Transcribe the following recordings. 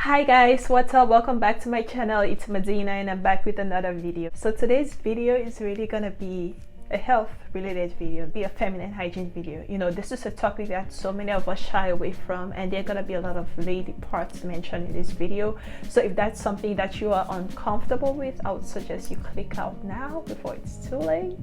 Hi guys, what's up? Welcome back to my channel. It's Madina and I'm back with another video. So today's video is really gonna be a health related video, be a feminine hygiene video. You know, this is a topic that so many of us shy away from, and there are gonna be a lot of lady parts mentioned in this video. So if that's something that you are uncomfortable with, I would suggest you click out now before it's too late.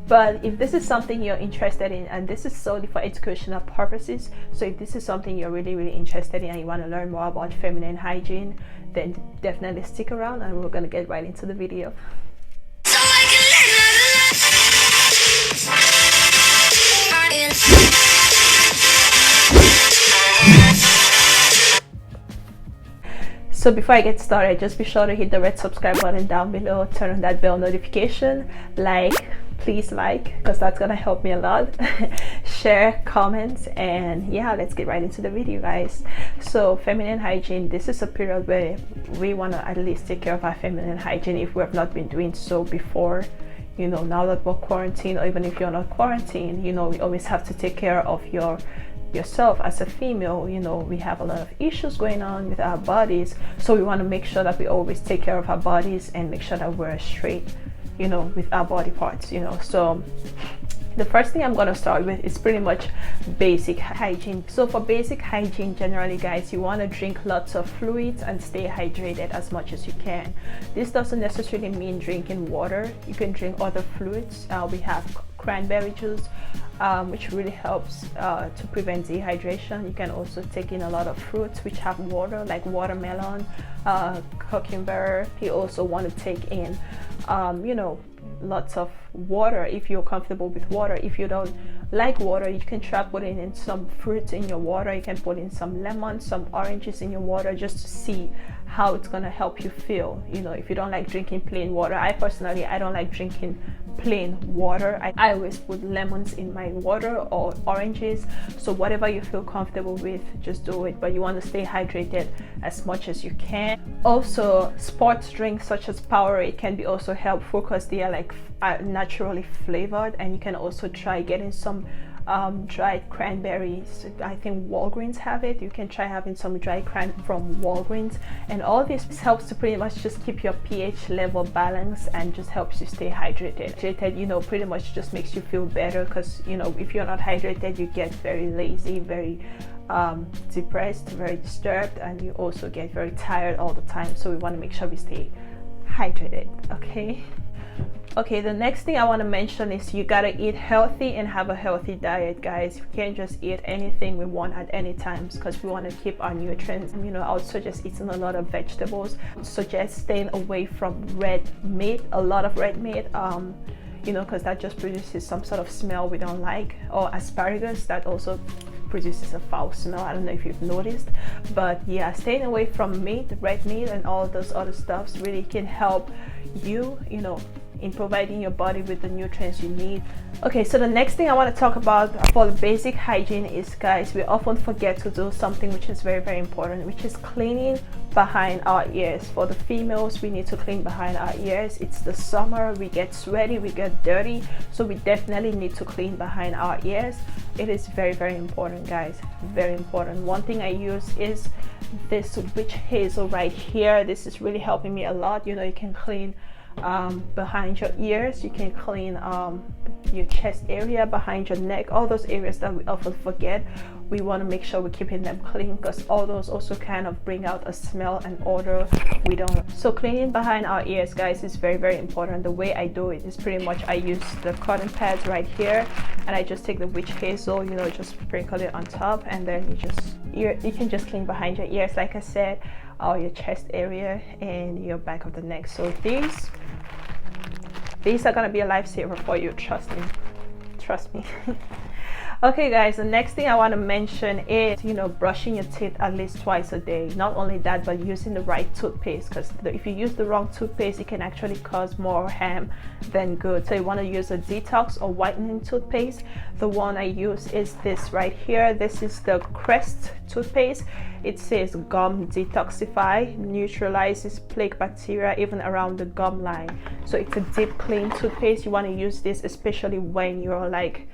But if this is something you're interested in, and this is solely for educational purposes, so if this is something you're really interested in and you want to learn more about feminine hygiene, then definitely stick around and we're gonna get right into the video. So before I get started, just be sure to hit the red subscribe button down below, turn on that bell notification, please like, because that's gonna help me a lot. Share, comments, and yeah, let's get right into the video, guys. So feminine hygiene, this is a period where we want to at least take care of our feminine hygiene if we have not been doing so before. You know, now that we're quarantined, or even if you're not quarantined, you know, we always have to take care of yourself as a female. You know, we have a lot of issues going on with our bodies, so we want to make sure that we always take care of our bodies and make sure that we're straight, you know, with our body parts, you know. So the first thing I'm going to start with is pretty much basic hygiene. So for basic hygiene, generally guys, you want to drink lots of fluids and stay hydrated as much as you can. This doesn't necessarily mean drinking water. You can drink other fluids. We have cranberry juice, which really helps to prevent dehydration. You can also take in a lot of fruits which have water, like watermelon, cucumber. You also want to take in you know, lots of water if you're comfortable with water. If you don't like water, you can try putting in some fruits in your water. You can put in some lemons, some oranges in your water, just to see how it's gonna help you feel. You know, if you don't like drinking plain water, I don't like drinking plain water. I always put lemons in my water or oranges. So whatever you feel comfortable with, just do it, but you want to stay hydrated as much as you can. Also, sports drinks such as Powerade can be also helpful because they are like naturally flavored, and you can also try getting some dried cranberries. I think Walgreens have it. You can try having some dried cran from Walgreens, and all this helps to pretty much just keep your pH level balanced and just helps you stay hydrated. You know, pretty much just makes you feel better, because you know, if you're not hydrated, you get very lazy, very depressed, very disturbed, and you also get very tired all the time. So we want to make sure we stay hydrated. Okay, the next thing I want to mention is you gotta eat healthy and have a healthy diet, guys. We can't just eat anything we want at any time, because we want to keep our nutrients. You know, I would suggest eating a lot of vegetables. I would suggest staying away from red meat, a lot of red meat, you know, because that just produces some sort of smell we don't like. Or asparagus, that also produces a foul smell. I don't know if you've noticed, but yeah, staying away from meat, red meat, and all those other stuffs really can help you, you know, in providing your body with the nutrients you need. Okay, so the next thing I want to talk about for the basic hygiene is, guys, we often forget to do something which is very important, which is cleaning behind our ears. For the females, we need to clean behind our ears. It's the summer, we get sweaty, we get dirty, so we definitely need to clean behind our ears. It is very important, guys, very important. One thing I use is this witch hazel right here. This is really helping me a lot. You know, you can clean behind your ears, you can clean your chest area, behind your neck, all those areas that we often forget. We want to make sure we're keeping them clean, because all those also kind of bring out a smell and odor we don't. So cleaning behind our ears, guys, is very important. The way I do it is pretty much I use the cotton pads right here, and I just take the witch hazel, you know, just sprinkle it on top, and then you can just clean behind your ears, like I said, or your chest area and your back of the neck. So these are gonna be a lifesaver for you, trust me. Okay, guys, the next thing I want to mention is, you know, brushing your teeth at least twice a day. Not only that, but using the right toothpaste, because if you use the wrong toothpaste, it can actually cause more harm than good. So you want to use a detox or whitening toothpaste. The one I use is this right here. This is the Crest toothpaste. It says gum detoxify, neutralizes plaque bacteria even around the gum line. So it's a deep clean toothpaste. You want to use this especially when you're like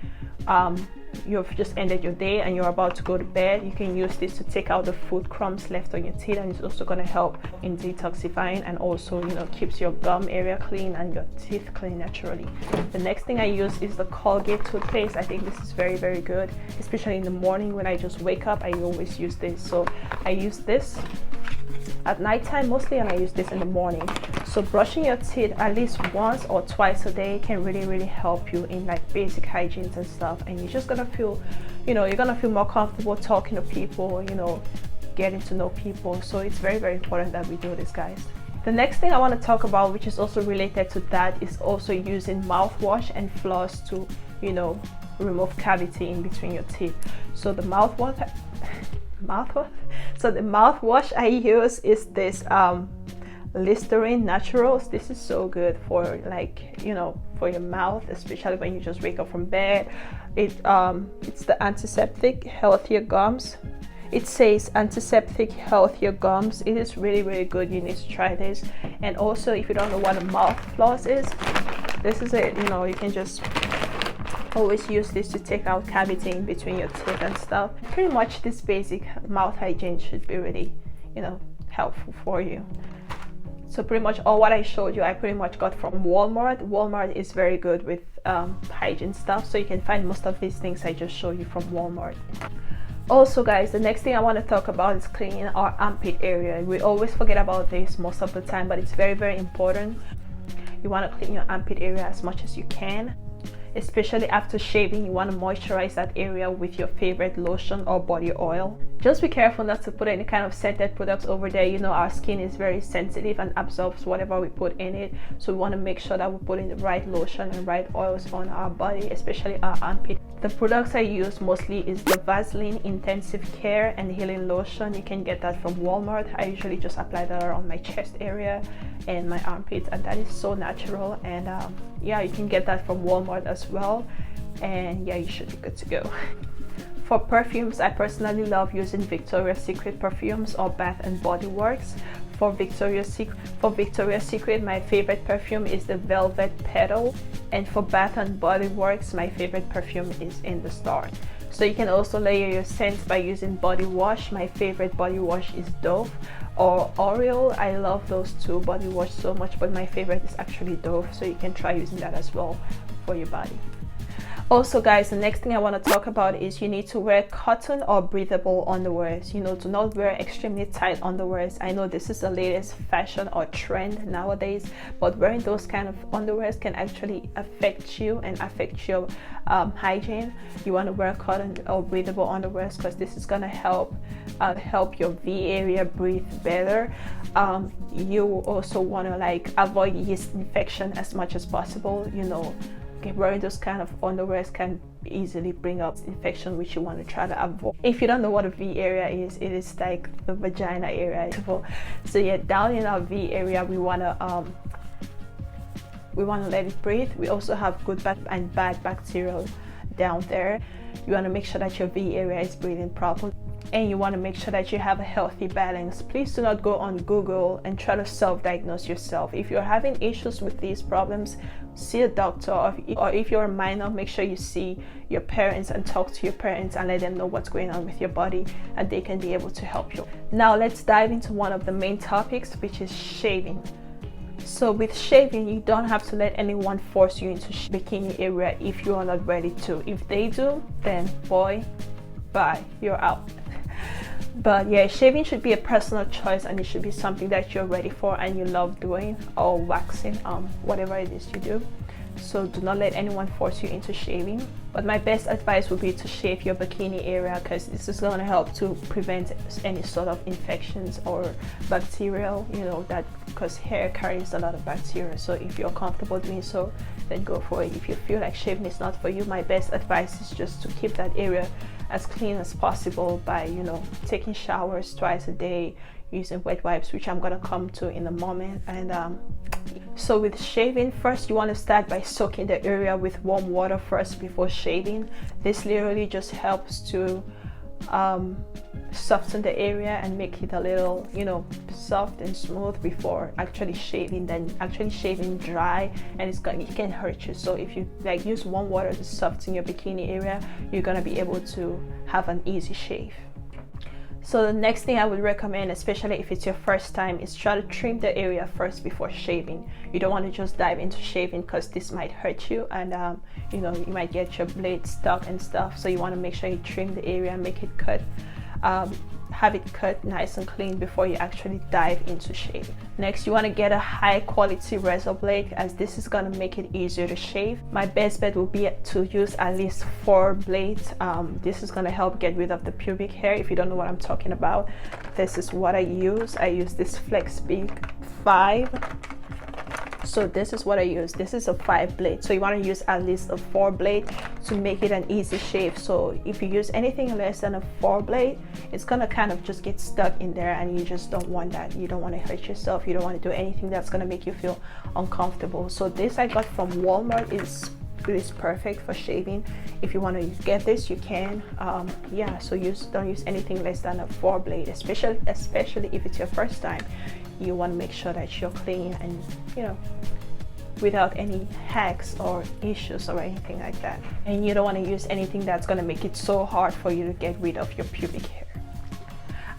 you've just ended your day and you're about to go to bed, you can use this to take out the food crumbs left on your teeth, and it's also going to help in detoxifying, and also, you know, keeps your gum area clean and your teeth clean naturally. The next thing I use is the Colgate toothpaste. I think this is very, very good, especially in the morning when I just wake up. I always use this. So I use this at nighttime mostly, and I use this in the morning. So brushing your teeth at least once or twice a day can really, really help you in like basic hygienes and stuff, and you're just gonna feel, you know, you're gonna feel more comfortable talking to people, you know, getting to know people. So it's very, very important that we do this, guys. The next thing I want to talk about, which is also related to that, is also using mouthwash and floss to, you know, remove cavity in between your teeth. So the mouthwash so the mouthwash I use is this Listerine Naturals. This is so good for, like, you know, for your mouth, especially when you just wake up from bed. It's the antiseptic healthier gums. It says antiseptic healthier gums. It is really, really good. You need to try this. And also, if you don't know what a mouth floss is, this is it. You know, you can just always use this to take out cavity in between your teeth and stuff. Pretty much this basic mouth hygiene should be really, you know, helpful for you. So pretty much all what I showed you, I pretty much got from Walmart. Walmart is very good with hygiene stuff, so you can find most of these things I just showed you from Walmart. Also, guys, the next thing I want to talk about is cleaning our armpit area. We always forget about this most of the time, but it's very, very important. You want to clean your armpit area as much as you can. Especially after shaving, you want to moisturize that area with your favorite lotion or body oil. Just be careful not to put any kind of scented products over there. You know, our skin is very sensitive and absorbs whatever we put in it, so we want to make sure that we put in the right lotion and right oils on our body, especially our armpit. The products I use mostly is the Vaseline Intensive Care and Healing Lotion. You can get that from Walmart. I usually just apply that around my chest area and my armpits, and that is so natural. And yeah, you can get that from Walmart as well, and yeah, you should be good to go. For perfumes, I personally love using Victoria's Secret perfumes or Bath and Body Works. For Victoria's Secret, my favorite perfume is the Velvet Petal, and for Bath and Body Works, my favorite perfume is In the Stars. So you can also layer your scents by using body wash. My favorite body wash is Dove or Oriole. I love those two body wash so much, but my favorite is actually Dove, so you can try using that as well for your body. Also, guys, the next thing I want to talk about is you need to wear cotton or breathable underwears. You know, do not wear extremely tight underwears. I know this is the latest fashion or trend nowadays, but wearing those kind of underwears can actually affect you and affect your hygiene. You want to wear cotton or breathable underwears because this is going to help your V area breathe better. You also want to like avoid yeast infection as much as possible. You know, wearing those kind of underwears can easily bring up infection, which you want to try to avoid. If you don't know what a V area is, it is like the vagina area. So yeah, down in our V area, we want to let it breathe. We also have good and bad bacteria down there. You want to make sure that your V area is breathing properly, and you want to make sure that you have a healthy balance. Please do not go on Google and try to self-diagnose yourself. If you're having issues with these problems, see a doctor, or if you're a minor, make sure you see your parents and talk to your parents and let them know what's going on with your body, and they can be able to help you. Now let's dive into one of the main topics, which is shaving. So with shaving, you don't have to let anyone force you into bikini area if you are not ready to. If they do, then boy, bye, you're out. But yeah, shaving should be a personal choice, and it should be something that you're ready for and you love doing, or waxing, whatever it is you do. So do not let anyone force you into shaving. But my best advice would be to shave your bikini area, because this is going to help to prevent any sort of infections or bacterial, you know, that because hair carries a lot of bacteria. So if you're comfortable doing so, then go for it. If you feel like shaving is not for you, my best advice is just to keep that area as clean as possible by, you know, taking showers twice a day, using wet wipes, which I'm gonna come to in a moment. And so with shaving, first you want to start by soaking the area with warm water first before shaving. This literally just helps to soften the area and make it a little, you know, soft and smooth before actually shaving. Then actually shaving dry, and it can hurt you. So if you like use warm water to soften your bikini area, you're gonna be able to have an easy shave. So the next thing I would recommend, especially if it's your first time, is try to trim the area first before shaving. You don't want to just dive into shaving because this might hurt you, and you know, you might get your blade stuck and stuff. So you want to make sure you trim the area and make it cut, have it cut nice and clean before you actually dive into shaving. Next, you want to get a high quality razor blade, as this is going to make it easier to shave. My best bet will be to use at least 4 blades. This is going to help get rid of the pubic hair. If you don't know what I'm talking about, this is what I use. I use this Flex Big 5. So this is what I use. This is a 5 blade, so you want to use at least a 4 blade to make it an easy shave. So if you use anything less than a 4 blade, it's gonna kind of just get stuck in there, and you just don't want that. You don't want to hurt yourself. You don't want to do anything that's gonna make you feel uncomfortable. So this I got from Walmart. Is perfect for shaving. If you want to get this, you can. Yeah, so don't use anything less than a 4 blade, especially if it's your first time. You want to make sure that you're clean and, you know, without any hacks or issues or anything like that. And you don't want to use anything that's going to make it so hard for you to get rid of your pubic hair.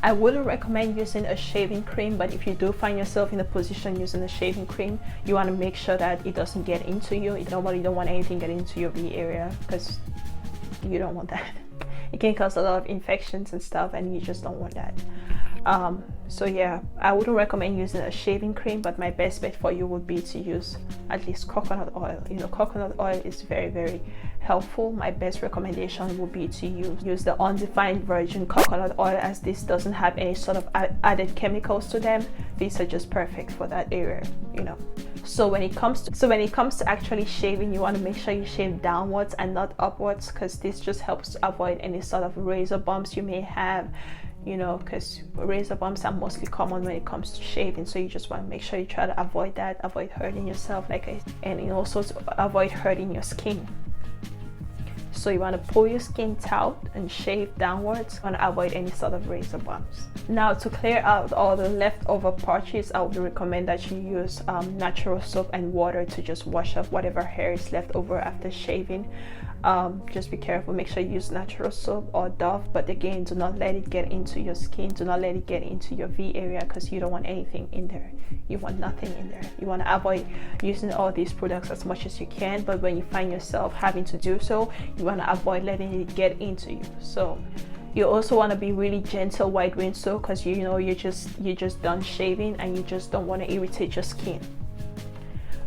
I wouldn't recommend using a shaving cream, but if you do find yourself in a position using a shaving cream, you want to make sure that it doesn't get into you. You don't want anything get into your V area, because you don't want that. It can cause a lot of infections and stuff, and you just don't want that. So yeah, I wouldn't recommend using a shaving cream, but my best bet for you would be to use at least coconut oil. You know, coconut oil is very, very helpful. My best recommendation would be to use the undefined virgin coconut oil, as this doesn't have any sort of added chemicals to them. These are just perfect for that area, you know. So when it comes to actually shaving, you want to make sure you shave downwards and not upwards, because this just helps to avoid any sort of razor bumps you may have, you know, because razor bumps are mostly common when it comes to shaving. So you just want to make sure you try to avoid that, avoid hurting yourself, and also to avoid hurting your skin. So you want to pull your skin taut and shave downwards. You want to avoid any sort of razor bumps. Now, to clear out all the leftover patches, I would recommend that you use natural soap and water to just wash off whatever hair is left over after shaving. Just be careful, make sure you use natural soap or Dove, but again, do not let it get into your skin, do not let it get into your V area, because you don't want anything in there. You want nothing in there. You want to avoid using all these products as much as you can, but when you find yourself having to do so, you want to avoid letting it get into you. So you also want to be really gentle while doing so, because you know you're just done shaving and you just don't want to irritate your skin.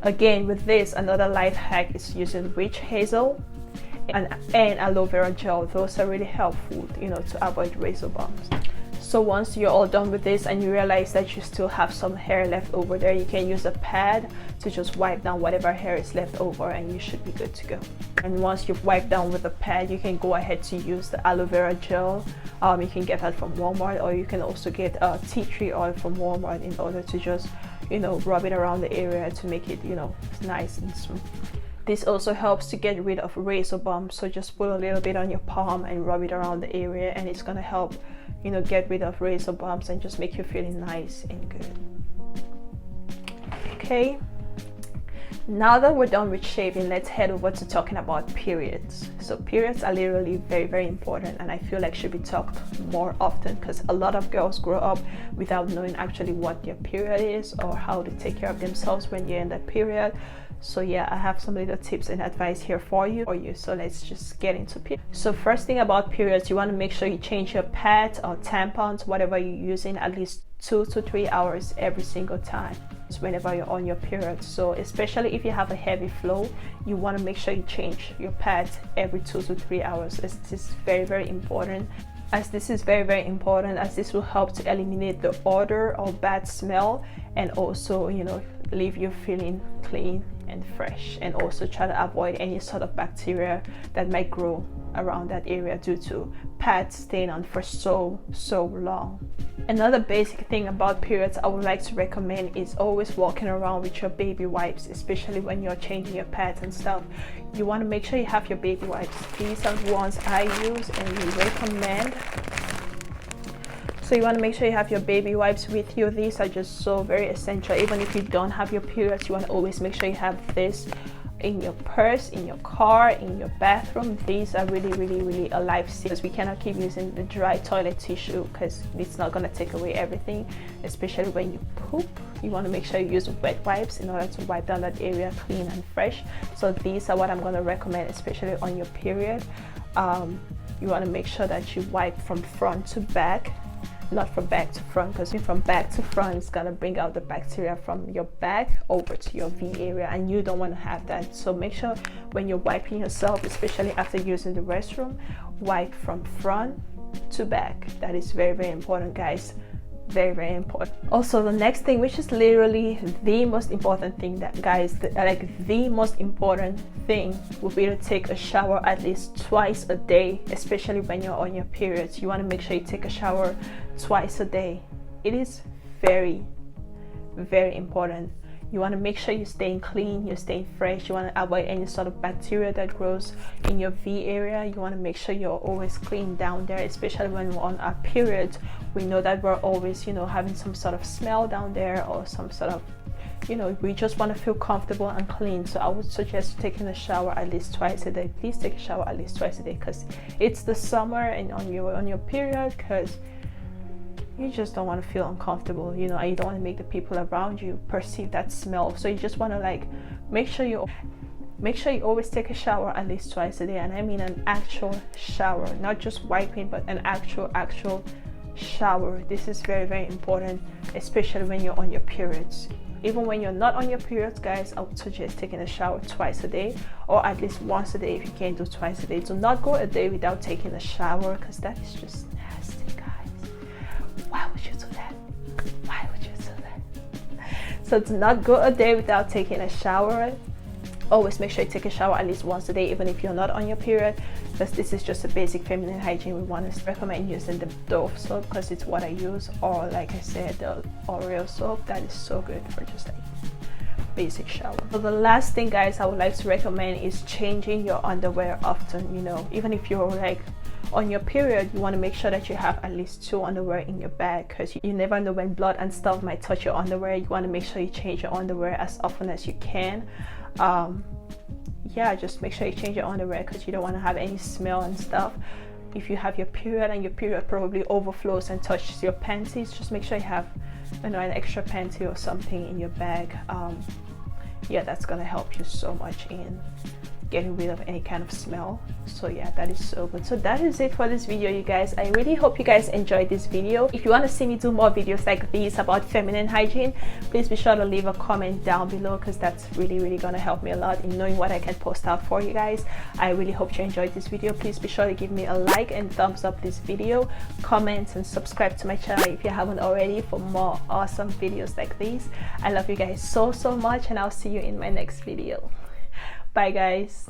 Again, with this, another life hack is using witch hazel and aloe vera gel. Those are really helpful, you know, to avoid razor bumps. So once you're all done with this and you realize that you still have some hair left over there, you can use a pad to just wipe down whatever hair is left over, and you should be good to go. And once you've wiped down with the pad, you can go ahead to use the aloe vera gel. You can get that from Walmart, or you can also get tea tree oil from Walmart in order to just, you know, rub it around the area to make it, you know, nice and smooth. This also helps to get rid of razor bumps, so just put a little bit on your palm and rub it around the area, and it's gonna help, you know, get rid of razor bumps and just make you feeling nice and good. Okay, now that we're done with shaving, let's head over to talking about periods. So periods are literally very, very important, and I feel like should be talked more often, because a lot of girls grow up without knowing actually what their period is or how to take care of themselves when they're in that period. So yeah, I have some little tips and advice here for you. So let's just get into it. So first thing about periods, you want to make sure you change your pads or tampons, whatever you're using, at least 2 to 3 hours every single time whenever you're on your period. So especially if you have a heavy flow, you want to make sure you change your pads every 2 to 3 hours. This is very, very important. As this will help to eliminate the odor or bad smell, and also, you know, leave you feeling clean and fresh, and also try to avoid any sort of bacteria that might grow around that area due to pads staying on for so long. Another basic thing about periods I would like to recommend is always walking around with your baby wipes, especially when you're changing your pads and stuff. You want to make sure you have your baby wipes. These are the ones I use and we recommend. So you want to make sure you have your baby wipes with you. These are just so very essential. Even if you don't have your periods, you want to always make sure you have this in your purse, in your car, in your bathroom. These are really a lifesaver. We cannot keep using the dry toilet tissue because it's not going to take away everything, especially when you poop. You want to make sure you use wet wipes in order to wipe down that area clean and fresh. So these are what I'm going to recommend, especially on your period. You want to make sure that you wipe from front to back, not from back to front, because from back to front it's gonna bring out the bacteria from your back over to your V area, and you don't want to have that. So make sure when you're wiping yourself, especially after using the restroom, wipe from front to back. That is very important, guys. Very important. Also, the next thing, which is literally the most important thing, that guys, the most important thing would be to take a shower at least twice a day, especially when you're on your periods. You want to make sure you take a shower twice a day. It is very important. You want to make sure you're staying clean, you're staying fresh. You want to avoid any sort of bacteria that grows in your V area. You want to make sure you're always clean down there, especially when we're on our periods. We know that we're always, you know, having some sort of smell down there, or some sort of, you know, we just want to feel comfortable and clean. So I would suggest taking a shower at least twice a day. Please take a shower at least twice a day, because it's the summer and on your period, because you just don't want to feel uncomfortable, you know, and you don't want to make the people around you perceive that smell. So you just want to like make sure you always take a shower at least twice a day. And I mean an actual shower, not just wiping, but an actual shower. This is very important, especially when you're on your periods. Even when you're not on your periods, guys, I would suggest taking a shower twice a day, or at least once a day if you can't do twice a day. Do not go a day without taking a shower, because that is just nasty, guys. Why would you do that? Why would you do that? So do not go a day without taking a shower. Always make sure you take a shower at least once a day, even if you're not on your period, because this is just a basic feminine hygiene. We want to recommend using the Dove soap, because it's what I use, or like I said, the Oreo soap. That is so good for just like basic shower. So the last thing, guys, I would like to recommend is changing your underwear often. You know, even if you're like on your period, you want to make sure that you have at least 2 underwear in your bag, because you never know when blood and stuff might touch your underwear. You want to make sure you change your underwear as often as you can. Yeah, just make sure you change your underwear, because you don't want to have any smell and stuff. If you have your period and your period probably overflows and touches your panties, just make sure you have, you know, an extra panty or something in your bag. Yeah, that's gonna help you so much in getting rid of any kind of smell. So yeah, that is so good. So that is it for this video, you guys. I really hope you guys enjoyed this video. If you want to see me do more videos like these about feminine hygiene, please be sure to leave a comment down below, because that's really gonna help me a lot in knowing what I can post out for you guys. I really hope you enjoyed this video. Please be sure to give me a like and thumbs up this video, comment and subscribe to my channel if you haven't already, for more awesome videos like these. I love you guys so much, and I'll see you in my next video. Bye, guys.